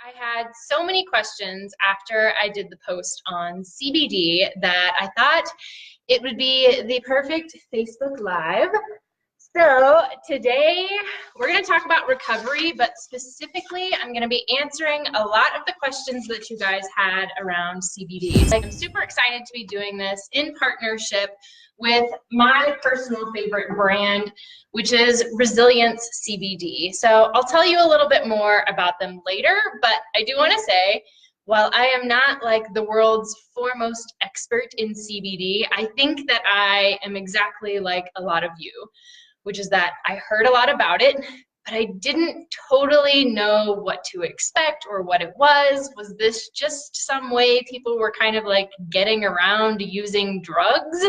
I had so many questions after I did the post on CBD that I thought it would be the perfect Facebook Live. So today we're going to talk about recovery, but specifically I'm going to be answering a lot of the questions that you guys had around CBD. I'm super excited to be doing this in partnership with my personal favorite brand, which is Resilience CBD. So I'll tell you a little bit more about them later, but I do want to say, while I am not like the world's foremost expert in CBD, I think that I am exactly like a lot of you, which is that I heard a lot about it, but I didn't totally know what to expect or what it was. Was this just some way people were kind of like getting around using drugs?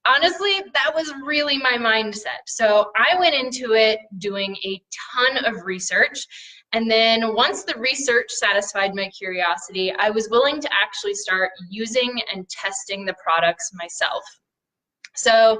Honestly, that was really my mindset. So I went into it doing a ton of research. And then once the research satisfied my curiosity, I was willing to actually start using and testing the products myself. So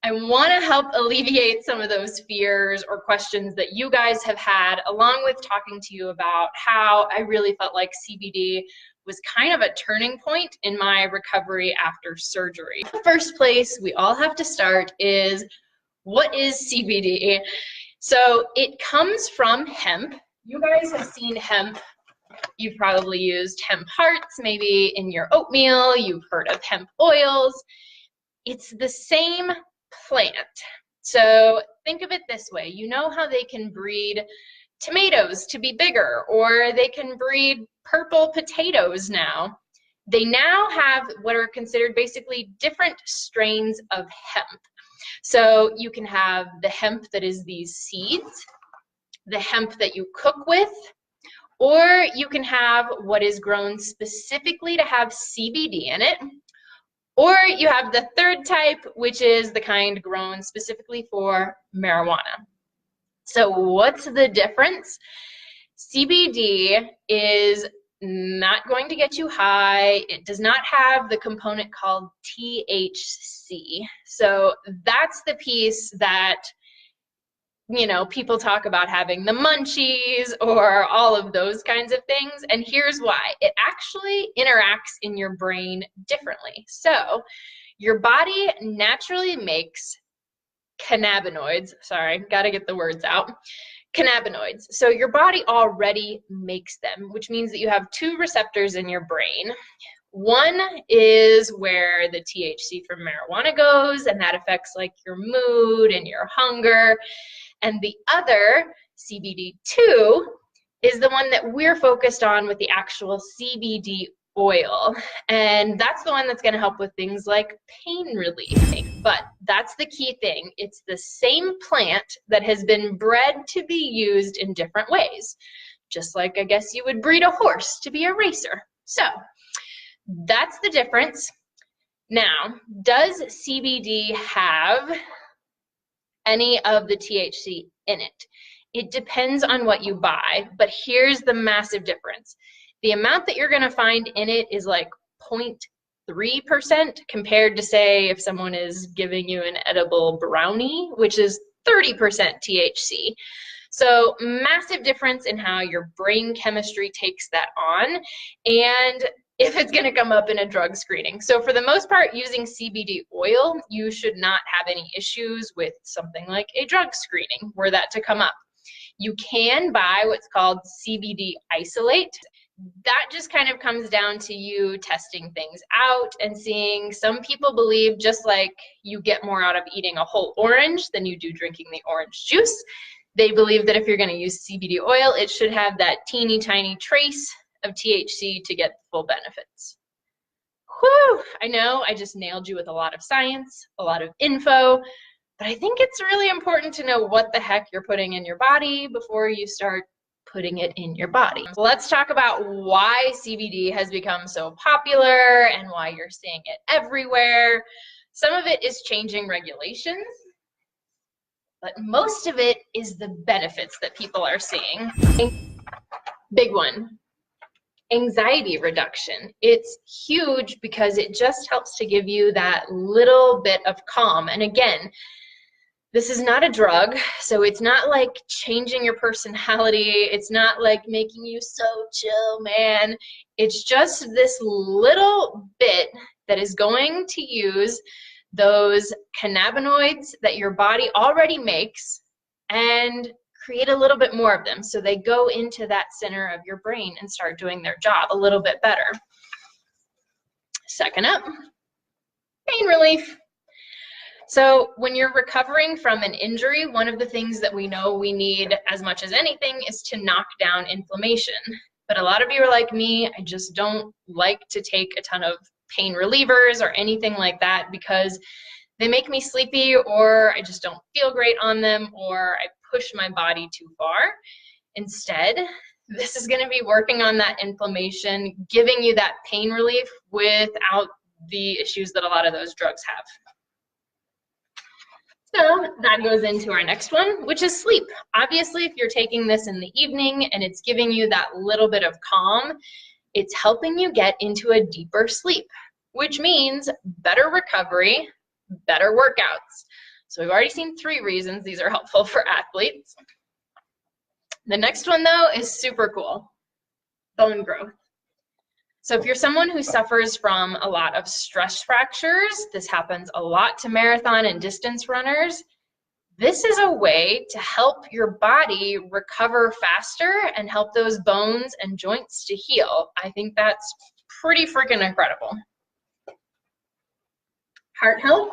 I want to help alleviate some of those fears or questions that you guys have had, along with talking to you about how I really felt like CBD was kind of a turning point in my recovery after surgery. The first place we all have to start is, what is CBD? So it comes from hemp. You guys have seen hemp. You've probably used hemp hearts, maybe in your oatmeal. You've heard of hemp oils. It's the same plant. So think of it this way. You know how they can breed tomatoes to be bigger, or they can breed purple potatoes now. They now have what are considered basically different strains of hemp. So you can have the hemp that is these seeds, the hemp that you cook with, or you can have what is grown specifically to have CBD in it. Or you have the third type, which is the kind grown specifically for marijuana. So what's the difference? CBD is not going to get you high. It does not have the component called THC. So that's the piece that, you know, people talk about having the munchies or all of those kinds of things. And here's why. It actually interacts in your brain differently. So your body naturally makes cannabinoids. Sorry, got to get the words out. Cannabinoids. So your body already makes them, which means that you have two receptors in your brain. One is where the THC from marijuana goes, and that affects like your mood and your hunger. And the other, CBD2, is the one that we're focused on with the actual CBD oil. And that's the one that's going to help with things like pain relief. But that's the key thing. It's the same plant that has been bred to be used in different ways. Just like I guess you would breed a horse to be a racer. So that's the difference. Now, does CBD have any of the THC in it? It depends on what you buy, but here's the massive difference. The amount that you're going to find in it is like 0.3% compared to, say, if someone is giving you an edible brownie, which is 30% THC. So massive difference in how your brain chemistry takes that on, and if it's going to come up in a drug screening. So for the most part, using CBD oil, you should not have any issues with something like a drug screening were that to come up. You can buy what's called CBD isolate. That just kind of comes down to you testing things out and seeing. Some people believe just like you get more out of eating a whole orange than you do drinking the orange juice. They believe that if you're going to use CBD oil, it should have that teeny tiny trace of THC to get the full benefits. Whew, I know I just nailed you with a lot of science, a lot of info, but I think it's really important to know what the heck you're putting in your body before you start putting it in your body. So let's talk about why CBD has become so popular and why you're seeing it everywhere. Some of it is changing regulations, but most of it is the benefits that people are seeing. Big one. Anxiety reduction. It's huge because it just helps to give you that little bit of calm. And again, This is not a drug, so it's not like changing your personality. It's not like making you so chill, man. It's just this little bit that is going to use those cannabinoids that your body already makes and create a little bit more of them, so they go into that center of your brain and start doing their job a little bit better. Second up, pain relief. So when you're recovering from an injury, one of the things that we know we need as much as anything is to knock down inflammation. But a lot of you are like me, I just don't like to take a ton of pain relievers or anything like that because they make me sleepy, or I just don't feel great on them, or I push my body too far. Instead, this is going to be working on that inflammation, giving you that pain relief without the issues that a lot of those drugs have. So that goes into our next one, which is sleep. Obviously, if you're taking this in the evening and it's giving you that little bit of calm, it's helping you get into a deeper sleep, which means better recovery, better workouts. So we've already seen 3 reasons these are helpful for athletes. The next one, though, is super cool: bone growth. So if you're someone who suffers from a lot of stress fractures, this happens a lot to marathon and distance runners, this is a way to help your body recover faster and help those bones and joints to heal. I think that's pretty freaking incredible. Heart health.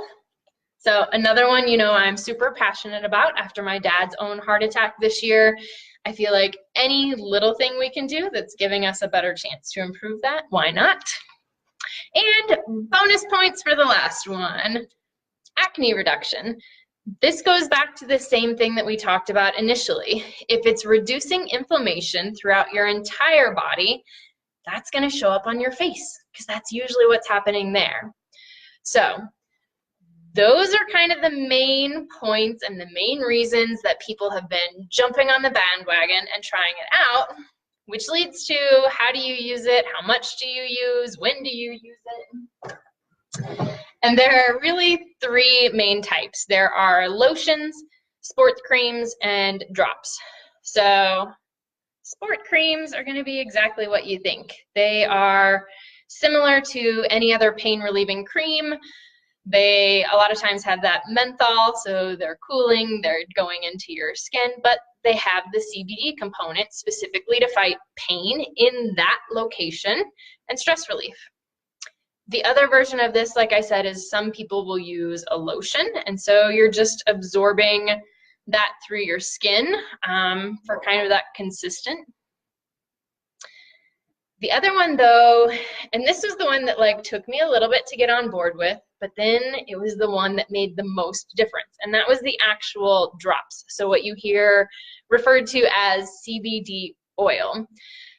So another one, you know, I'm super passionate about after my dad's own heart attack this year. I feel like any little thing we can do that's giving us a better chance to improve that, why not? And bonus points for the last one, acne reduction. This goes back to the same thing that we talked about initially. If it's reducing inflammation throughout your entire body, that's going to show up on your face because that's usually what's happening there. So those are kind of the main points and the main reasons that people have been jumping on the bandwagon and trying it out, which leads to how do you use it, how much do you use, when do you use it? And there are really 3 main types. There are lotions, sport creams, and drops. So sport creams are going to be exactly what you think. They are similar to any other pain relieving cream. They a lot of times have that menthol, so they're cooling, they're going into your skin, but they have the CBD component specifically to fight pain in that location and stress relief. The other version of this, like I said, is some people will use a lotion, and so you're just absorbing that through your skin for kind of that consistent. The other one, though, and this was the one that like took me a little bit to get on board with, but then it was the one that made the most difference, and that was the actual drops. So what you hear referred to as CBD oil.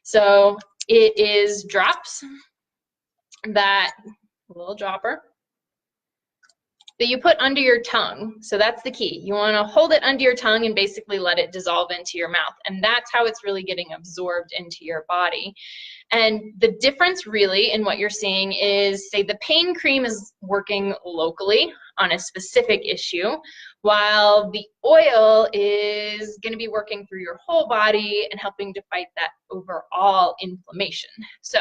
So it is drops, that little dropper that you put under your tongue. So that's the key. You want to hold it under your tongue and basically let it dissolve into your mouth. And that's how it's really getting absorbed into your body. And the difference really in what you're seeing is, say, the pain cream is working locally on a specific issue, while the oil is going to be working through your whole body and helping to fight that overall inflammation. So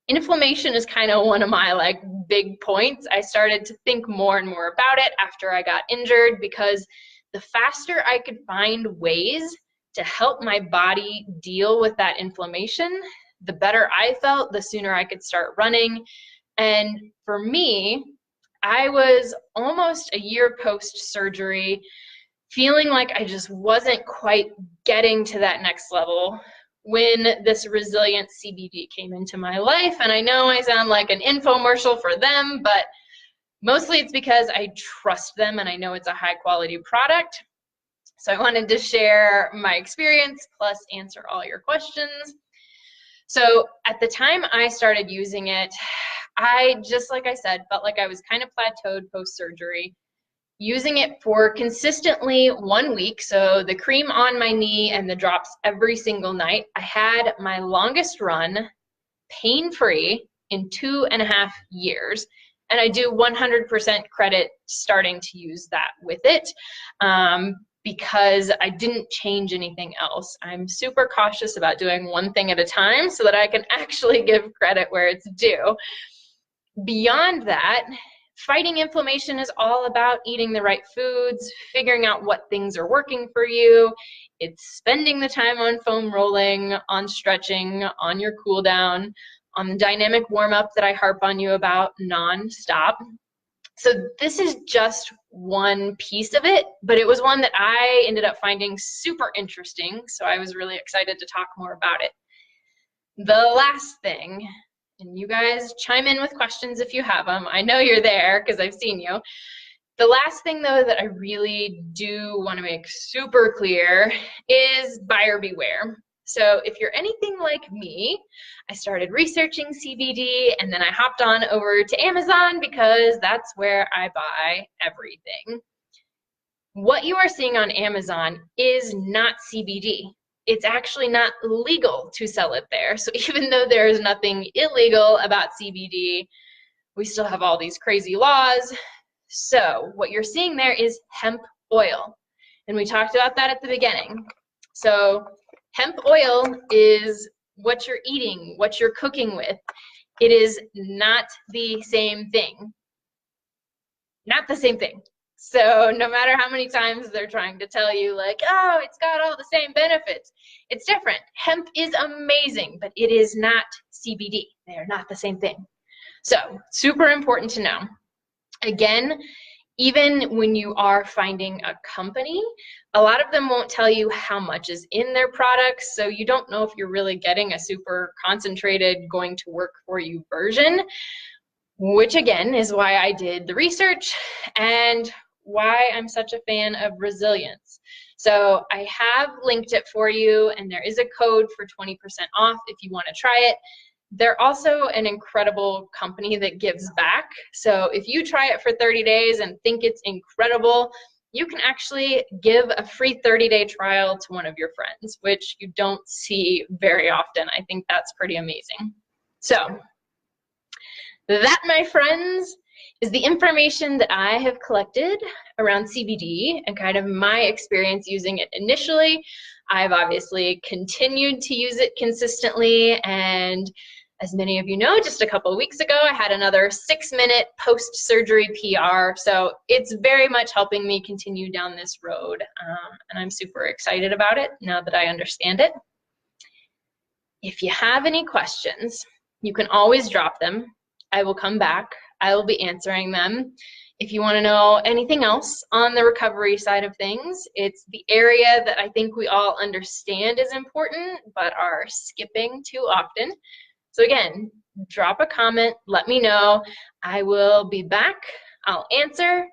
inflammation is kind of one of my like big points. I started to think more and more about it after I got injured, because the faster I could find ways to help my body deal with that inflammation, the better I felt, the sooner I could start running. And for me, I was almost a year post-surgery feeling like I just wasn't quite getting to that next level when this Resilient CBD came into my life. And I know I sound like an infomercial for them, but mostly it's because I trust them and I know it's a high quality product. So I wanted to share my experience plus answer all your questions. So at the time I started using it, I, just like I said, felt like I was kind of plateaued post-surgery. Using it for consistently 1 week, so the cream on my knee and the drops every single night, I had my longest run pain-free in 2.5 years. And I do 100% credit starting to use that with it, because I didn't change anything else. I'm super cautious about doing one thing at a time so that I can actually give credit where it's due. Beyond that, fighting inflammation is all about eating the right foods, figuring out what things are working for you. It's spending the time on foam rolling, on stretching, on your cool down, on the dynamic warm up that I harp on you about nonstop. So this is just one piece of it, but it was one that I ended up finding super interesting. So I was really excited to talk more about it. The last thing, and you guys chime in with questions if you have them. I know you're there because I've seen you. The last thing, though, that I really do want to make super clear is buyer beware. So if you're anything like me, I started researching CBD and then I hopped on over to Amazon because that's where I buy everything. What you are seeing on Amazon is not CBD. It's actually not legal to sell it there. So even though there is nothing illegal about CBD, we still have all these crazy laws. So what you're seeing there is hemp oil. And we talked about that at the beginning. So hemp oil is what you're eating, what you're cooking with. It is not the same thing. Not the same thing. So no matter how many times they're trying to tell you like, oh, it's got all the same benefits, it's different. Hemp is amazing, but it is not CBD. They are not the same thing. So super important to know. Again, even when you are finding a company, a lot of them won't tell you how much is in their products, so you don't know if you're really getting a super concentrated, going to work for you version, which again is why I did the research and why I'm such a fan of resilience. So I have linked it for you, and there is a code for 20% off if you want to try it. They're also an incredible company that gives back. So if you try it for 30 days and think it's incredible, you can actually give a free 30-day trial to one of your friends, which you don't see very often. I think that's pretty amazing. So that, my friends, is the information that I have collected around CBD and kind of my experience using it initially. I've obviously continued to use it consistently, and as many of you know, just a couple of weeks ago, I had another 6-minute post-surgery PR. So it's very much helping me continue down this road. And I'm super excited about it now that I understand it. If you have any questions, you can always drop them. I will come back. I will be answering them. If you want to know anything else on the recovery side of things, it's the area that I think we all understand is important, but are skipping too often. So again, drop a comment, let me know. I will be back. I'll answer.